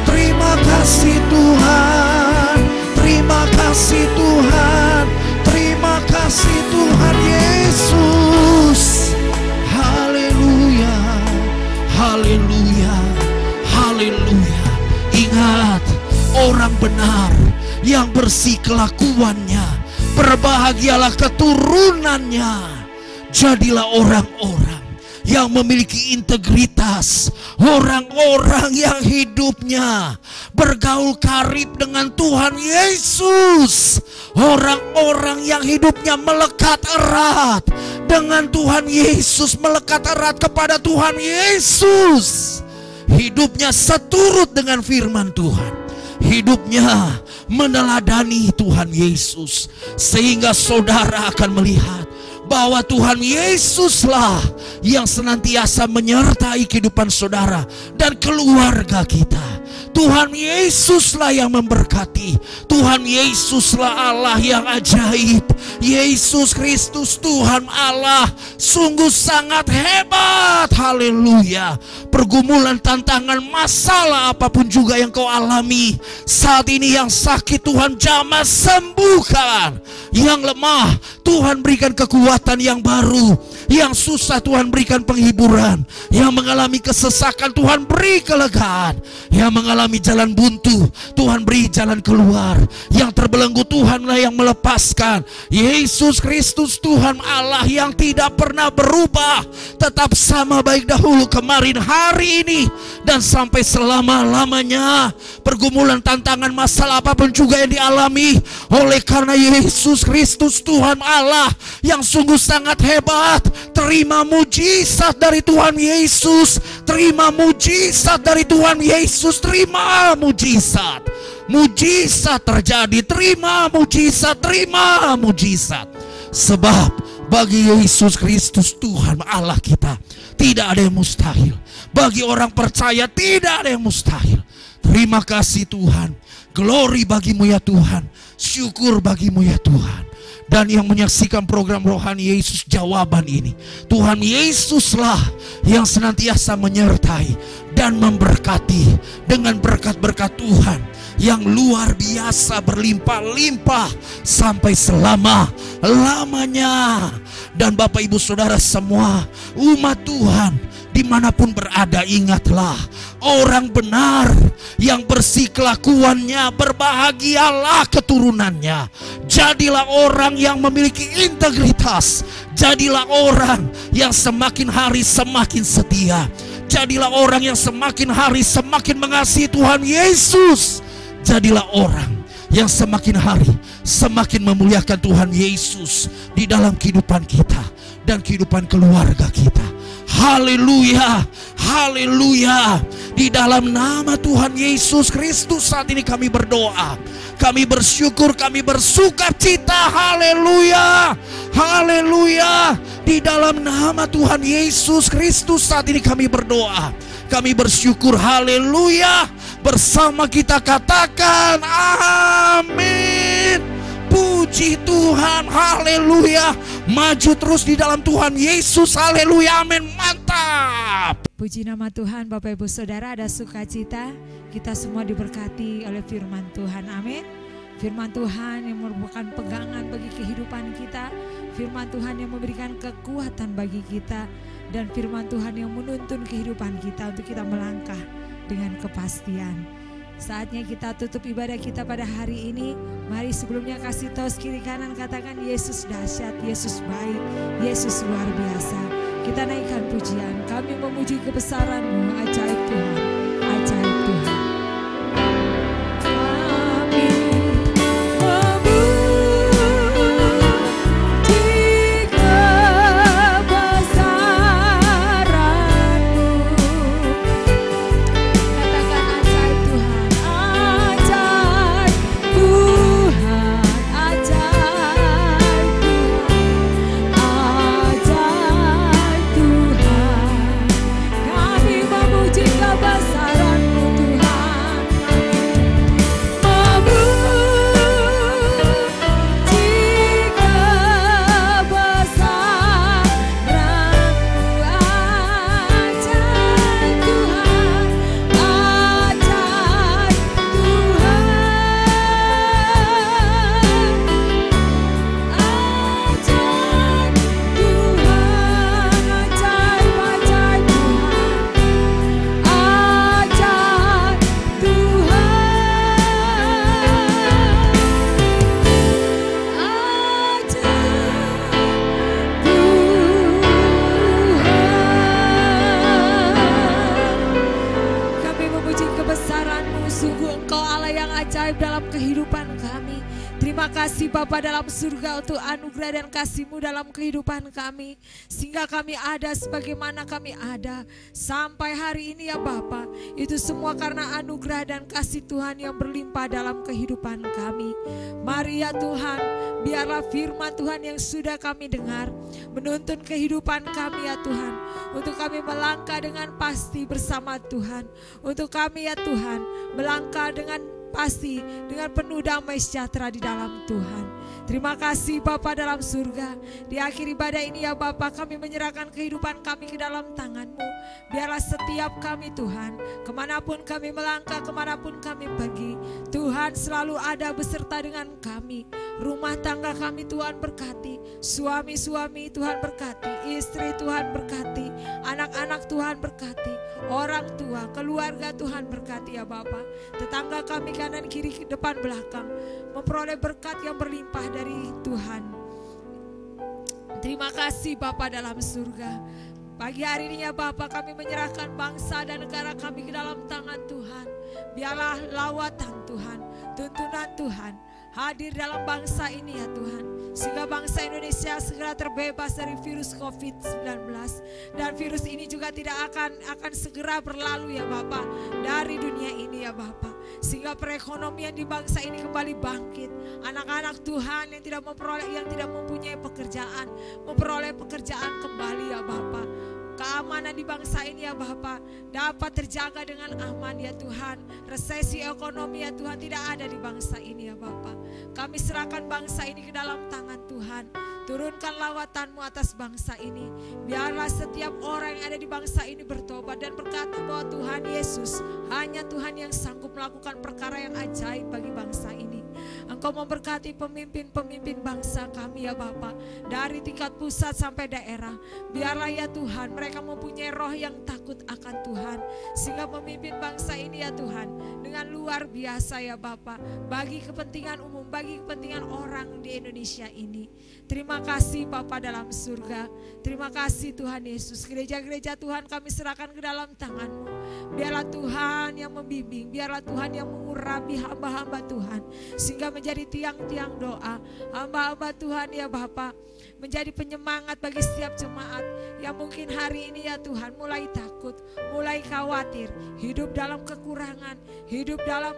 Terima kasih Tuhan, terima kasih Tuhan, terima kasih Tuhan Yesus. Haleluya, haleluya, haleluya. Ingat, orang benar yang bersih kelakuannya, berbahagialah keturunannya. Jadilah orang-orang yang memiliki integritas, orang-orang yang hidupnya bergaul karib dengan Tuhan Yesus, orang-orang yang hidupnya melekat erat dengan Tuhan Yesus, melekat erat kepada Tuhan Yesus. Hidupnya seturut dengan firman Tuhan, hidupnya meneladani Tuhan Yesus, sehingga saudara akan melihat bahwa Tuhan Yesuslah yang senantiasa menyertai kehidupan saudara dan keluarga kita. Tuhan Yesuslah yang memberkati. Tuhan Yesuslah Allah yang ajaib. Yesus Kristus Tuhan Allah sungguh sangat hebat. Haleluya. Pergumulan, tantangan, masalah apapun juga yang kau alami saat ini, yang sakit Tuhan jamah sembuhkan, yang lemah Tuhan berikan kekuatan yang baru, yang susah Tuhan berikan penghiburan, yang mengalami kesesakan Tuhan beri kelegaan, yang mengalami jalan buntu Tuhan beri jalan keluar, yang terbelenggu Tuhanlah yang melepaskan. Yesus Kristus Tuhan Allah yang tidak pernah berubah, tetap sama baik dahulu, kemarin, hari ini, dan sampai selama-lamanya. Pergumulan, tantangan, masalah apapun juga yang dialami, oleh karena Yesus Kristus Tuhan Allah yang sungguh sangat hebat, terima mujizat dari Tuhan Yesus, terima mujizat dari Tuhan Yesus, terima mujizat. Mujizat terjadi, terima mujizat, terima mujizat. Sebab bagi Yesus Kristus Tuhan Allah kita tidak ada yang mustahil. Bagi orang percaya tidak ada yang mustahil. Terima kasih Tuhan. Glory bagimu ya Tuhan. Syukur bagimu ya Tuhan. Dan yang menyaksikan program Rohani Yesus Jawaban ini, Tuhan Yesuslah yang senantiasa menyertai dan memberkati dengan berkat-berkat Tuhan yang luar biasa, berlimpah-limpah sampai selama-lamanya. Dan Bapak Ibu Saudara semua, umat Tuhan dimanapun berada, ingatlah, orang benar yang bersih kelakuannya, berbahagialah keturunannya. Jadilah orang yang memiliki integritas, jadilah orang yang semakin hari semakin setia, jadilah orang yang semakin hari semakin mengasihi Tuhan Yesus, jadilah orang yang semakin hari semakin memuliakan Tuhan Yesus di dalam kehidupan kita dan kehidupan keluarga kita. Haleluya, haleluya. Di dalam nama Tuhan Yesus Kristus saat ini kami berdoa, kami bersyukur, kami bersukacita. Haleluya, haleluya. Di dalam nama Tuhan Yesus Kristus saat ini kami berdoa, kami bersyukur. Haleluya. Bersama kita katakan amin. Puji Puji Tuhan, haleluya. Maju terus di dalam Tuhan Yesus, haleluya, amin, mantap. Puji nama Tuhan. Bapak Ibu Saudara, ada sukacita, kita semua diberkati oleh firman Tuhan, amin. Firman Tuhan yang merupakan pegangan bagi kehidupan kita, firman Tuhan yang memberikan kekuatan bagi kita, dan firman Tuhan yang menuntun kehidupan kita untuk kita melangkah dengan kepastian. Saatnya kita tutup ibadah kita pada hari ini. Mari sebelumnya kasih tos kiri kanan, katakan Yesus dahsyat, Yesus baik, Yesus luar biasa. Kita naikkan pujian, kami memuji kebesaran-Mu, ajaib Tuhan, ajaib Tuhan. Bapa dalam surga, untuk anugerah dan kasih-Mu dalam kehidupan kami, sehingga kami ada sebagaimana kami ada sampai hari ini ya Bapa. Itu semua karena anugerah dan kasih Tuhan yang berlimpah dalam kehidupan kami. Mari ya Tuhan, biarlah firman Tuhan yang sudah kami dengar menuntun kehidupan kami ya Tuhan, untuk kami melangkah dengan pasti bersama Tuhan, untuk kami ya Tuhan melangkah dengan pasti dengan penuh damai sejahtera di dalam Tuhan. Terima kasih Bapa dalam surga. Di akhir ibadah ini ya Bapa, kami menyerahkan kehidupan kami ke dalam tangan-Mu. Biarlah setiap kami Tuhan, kemanapun kami melangkah, kemanapun kami pergi, Tuhan selalu ada beserta dengan kami. Rumah tangga kami Tuhan berkati, suami-suami Tuhan berkati, istri Tuhan berkati, anak-anak Tuhan berkati, orang tua, keluarga Tuhan berkati ya Bapa. Tetangga kami kanan kiri depan belakang memperoleh berkat yang berlimpah dari Tuhan. Terima kasih Bapa dalam surga. Pagi hari ini ya Bapa, kami menyerahkan bangsa dan negara kami ke dalam tangan Tuhan. Biarlah lawatan Tuhan, tuntunan Tuhan hadir dalam bangsa ini ya Tuhan, sehingga bangsa Indonesia segera terbebas dari virus COVID-19, dan virus ini juga tidak akan segera berlalu ya Bapa dari dunia ini ya Bapa, sehingga perekonomian di bangsa ini kembali bangkit. Anak-anak Tuhan yang tidak mempunyai pekerjaan memperoleh pekerjaan kembali ya Bapa. Keamanan di bangsa ini ya Bapa dapat terjaga dengan aman ya Tuhan. Resesi ekonomi ya Tuhan tidak ada di bangsa ini ya Bapa. Kami serahkan bangsa ini ke dalam tangan Tuhan. Turunkan lawatan-Mu atas bangsa ini. Biarlah setiap orang yang ada di bangsa ini bertobat dan berkata bahwa Tuhan Yesus, hanya Tuhan yang sanggup melakukan perkara yang ajaib bagi bangsa ini. Engkau memberkati pemimpin-pemimpin bangsa kami ya Bapa, dari tingkat pusat sampai daerah. Biarlah ya Tuhan mereka mempunyai roh yang takut akan Tuhan, sehingga memimpin bangsa ini ya Tuhan dengan luar biasa ya Bapa, bagi kepentingan umum, bagi kepentingan orang di Indonesia ini. Terima kasih Bapa dalam surga. Terima kasih Tuhan Yesus. Gereja-gereja Tuhan kami serahkan ke dalam tangan-Mu. Biarlah Tuhan yang membimbing, biarlah Tuhan yang mengurapi hamba-hamba Tuhan, sehingga menjadi tiang-tiang doa. Hamba-hamba Tuhan ya Bapa, menjadi penyemangat bagi setiap jemaat yang mungkin hari ini ya Tuhan mulai takut, mulai khawatir, hidup dalam kekurangan, hidup dalam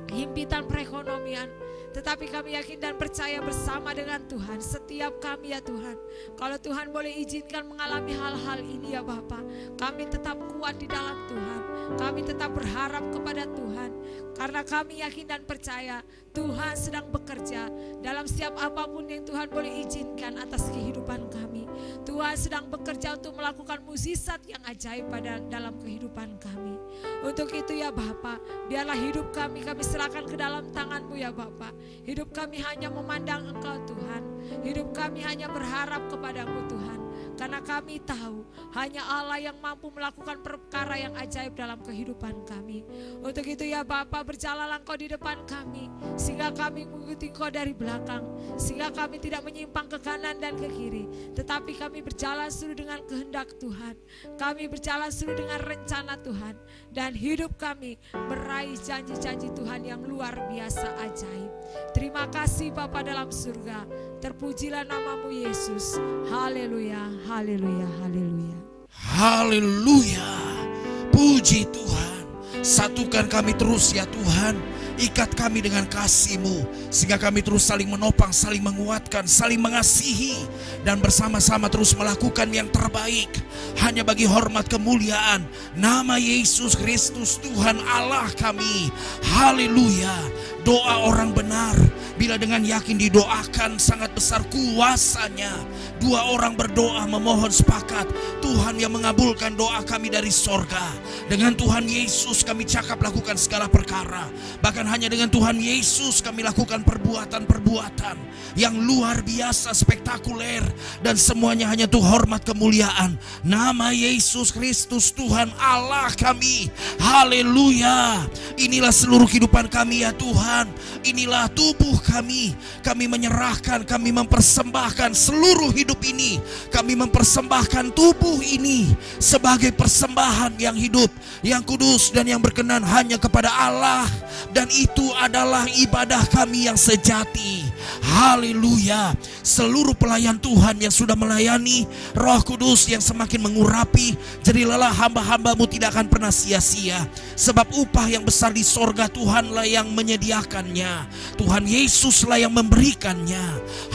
himpitan perekonomian. Tetapi kami yakin dan percaya bersama dengan Tuhan, setiap kami ya Tuhan, kalau Tuhan boleh izinkan mengalami hal-hal ini ya Bapa, kami tetap kuat di dalam Tuhan. Kami tetap berharap kepada Tuhan, karena kami yakin dan percaya Tuhan sedang bekerja dalam setiap apapun yang Tuhan boleh izinkan atas kehidupan kami. Tuhan sedang bekerja untuk melakukan mukjizat yang ajaib pada dalam kehidupan kami. Untuk itu ya Bapa, biarlah hidup kami serahkan ke dalam tangan-Mu ya Bapa. Hidup kami hanya memandang Engkau Tuhan. Hidup kami hanya berharap kepada-Mu Tuhan. Karena kami tahu hanya Allah yang mampu melakukan perkara yang ajaib dalam kehidupan kami. Untuk itu ya Bapa, berjalanlah Engkau di depan kami, sehingga kami mengikuti Engkau dari belakang, sehingga kami tidak menyimpang ke kanan dan ke kiri, tetapi kami berjalan sesuai dengan kehendak Tuhan. Kami berjalan sesuai dengan rencana Tuhan, dan hidup kami meraih janji-janji Tuhan yang luar biasa ajaib. Terima kasih Bapa dalam surga, terpujilah nama-Mu Yesus. Haleluya, haleluya, haleluya. Haleluya. Puji Tuhan. Satukan kami terus ya Tuhan. Ikat kami dengan kasih-Mu, sehingga kami terus saling menopang, saling menguatkan, saling mengasihi, dan bersama-sama terus melakukan yang terbaik hanya bagi hormat kemuliaan nama Yesus Kristus Tuhan Allah kami. Haleluya. Doa orang benar bila dengan yakin didoakan sangat besar kuasanya. Dua orang berdoa memohon sepakat, Tuhan yang mengabulkan doa kami dari sorga. Dengan Tuhan Yesus kami cakap lakukan segala perkara. Bahkan hanya dengan Tuhan Yesus kami lakukan perbuatan-perbuatan yang luar biasa, spektakuler, dan semuanya hanya untuk hormat kemuliaan nama Yesus Kristus Tuhan Allah kami. Haleluya. Inilah seluruh kehidupan kami ya Tuhan. Inilah tubuh kami. Kami menyerahkan, kami mempersembahkan seluruh hidup ini. Kami mempersembahkan tubuh ini sebagai persembahan yang hidup, yang kudus, dan yang berkenan hanya kepada Allah. Dan itu adalah ibadah kami yang sejati. Haleluya. Seluruh pelayan Tuhan yang sudah melayani, Roh Kudus yang semakin mengurapi, jadilah hamba-hamba-Mu tidak akan pernah sia-sia. Sebab upah yang besar di sorga Tuhanlah yang menyediakannya. Tuhan Yesuslah yang memberikannya.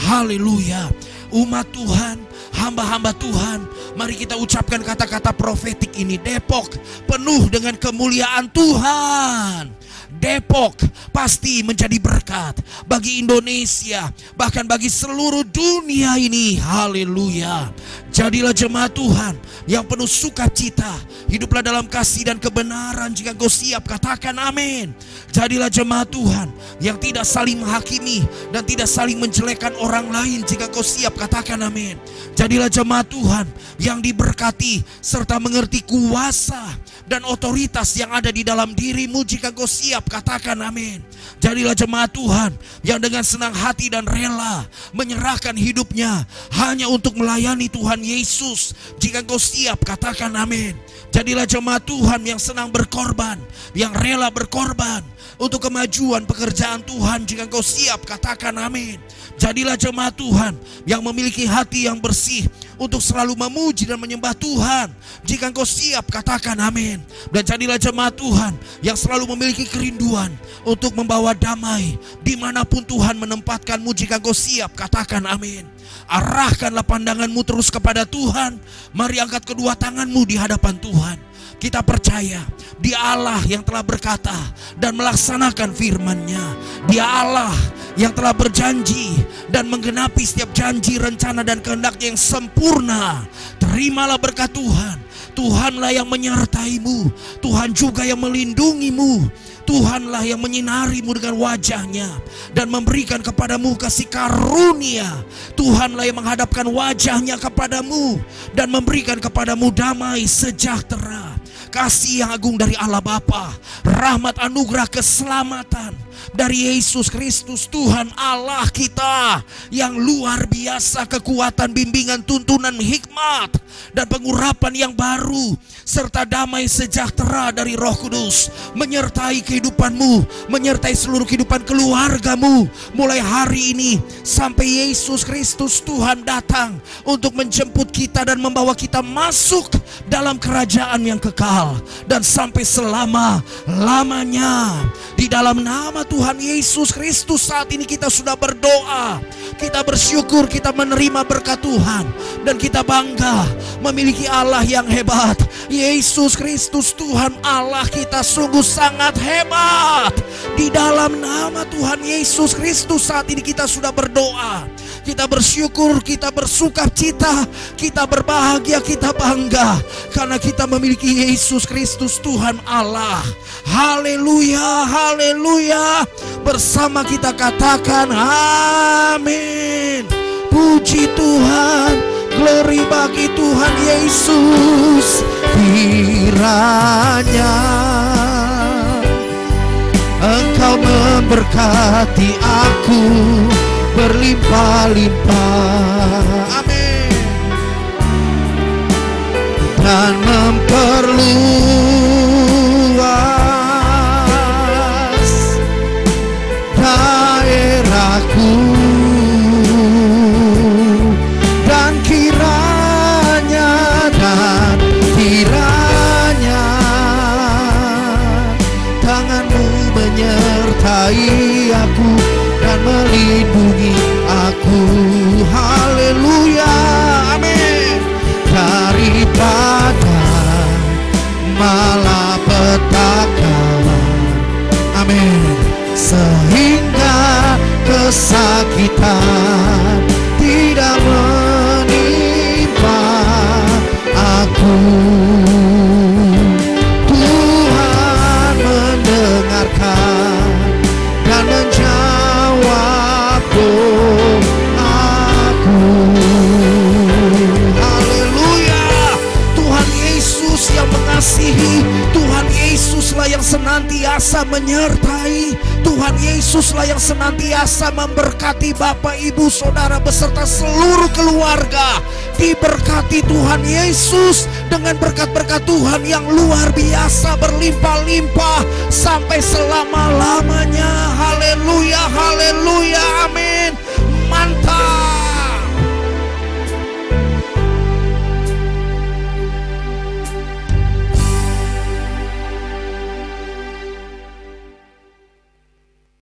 Haleluya. Umat Tuhan, hamba-hamba Tuhan, mari kita ucapkan kata-kata profetik ini. Depok penuh dengan kemuliaan Tuhan. Depok pasti menjadi berkat bagi Indonesia, bahkan bagi seluruh dunia ini. Haleluya. Jadilah jemaat Tuhan yang penuh sukacita. Hiduplah dalam kasih dan kebenaran. Jika engkau siap, katakan amin. Jadilah jemaat Tuhan yang tidak saling menghakimi dan tidak saling menjelekkan orang lain. Jika engkau siap, katakan amin. Jadilah jemaat Tuhan yang diberkati serta mengerti kuasa dan otoritas yang ada di dalam dirimu. Jika engkau siap, katakan amin. Jadilah jemaat Tuhan yang dengan senang hati dan rela menyerahkan hidupnya hanya untuk melayani Tuhan Yesus. Jika engkau siap, katakan amin. Jadilah jemaat Tuhan yang senang berkorban, yang rela berkorban untuk kemajuan pekerjaan Tuhan. Jika engkau siap, katakan amin. Jadilah jemaat Tuhan yang memiliki hati yang bersih untuk selalu memuji dan menyembah Tuhan. Jika engkau siap, katakan amin. Dan jadilah jemaat Tuhan yang selalu memiliki kerinduan untuk membawa damai dimanapun Tuhan menempatkanmu. Jika engkau siap, katakan amin. Arahkanlah pandanganmu terus kepada Tuhan. Mari angkat kedua tanganmu di hadapan Tuhan. Kita percaya Dia Allah yang telah berkata dan melaksanakan firman-Nya. Dia Allah yang telah berjanji dan menggenapi setiap janji, rencana, dan kehendak-Nya yang sempurna. Terimalah berkat Tuhan. Tuhanlah yang menyertaimu. Tuhan juga yang melindungimu. Tuhanlah yang menyinarimu dengan wajah-Nya dan memberikan kepadamu kasih karunia. Tuhanlah yang menghadapkan wajah-Nya kepadamu dan memberikan kepadamu damai sejahtera. Kasih yang agung dari Allah Bapa, rahmat anugerah keselamatan dari Yesus Kristus Tuhan Allah kita yang luar biasa, kekuatan, bimbingan, tuntunan, hikmat, dan pengurapan yang baru, serta damai sejahtera dari Roh Kudus menyertai kehidupanmu, menyertai seluruh kehidupan keluargamu mulai hari ini sampai Yesus Kristus Tuhan datang untuk menjemput kita dan membawa kita masuk dalam kerajaan yang kekal dan sampai selama-lamanya. Di dalam nama nama Tuhan Yesus Kristus saat ini kita sudah berdoa. Kita bersyukur, kita menerima berkat Tuhan. Dan kita bangga memiliki Allah yang hebat. Yesus Kristus Tuhan Allah kita sungguh sangat hebat. Di dalam nama Tuhan Yesus Kristus saat ini kita sudah berdoa. Kita bersyukur, kita bersukacita, kita berbahagia, kita bangga. Karena kita memiliki Yesus Kristus Tuhan Allah. Haleluya, haleluya. Bersama kita katakan amin. Puji Tuhan, glory bagi Tuhan Yesus. Kiranya Engkau memberkati aku berlimpah-limpah, amin, dan memperluas daerahku, dan kiranya tangan-Mu menyertai aku dan melindungi aku. Haleluya, amin. Daripada malapetaka, amin, sehingga kesakitan tidak menimpa aku. Tuhan mendengarkan dan menjawab doaku. Haleluya. Tuhan Yesus yang mengasihi, Tuhan Yesuslah yang senantiasa menyertai, Tuhan Yesuslah yang senantiasa memberkati Bapak, Ibu, Saudara beserta seluruh keluarga. Diberkati Tuhan Yesus dengan berkat-berkat Tuhan yang luar biasa berlimpah-limpah sampai selama-lamanya. Haleluya, haleluya, amin. Mantap.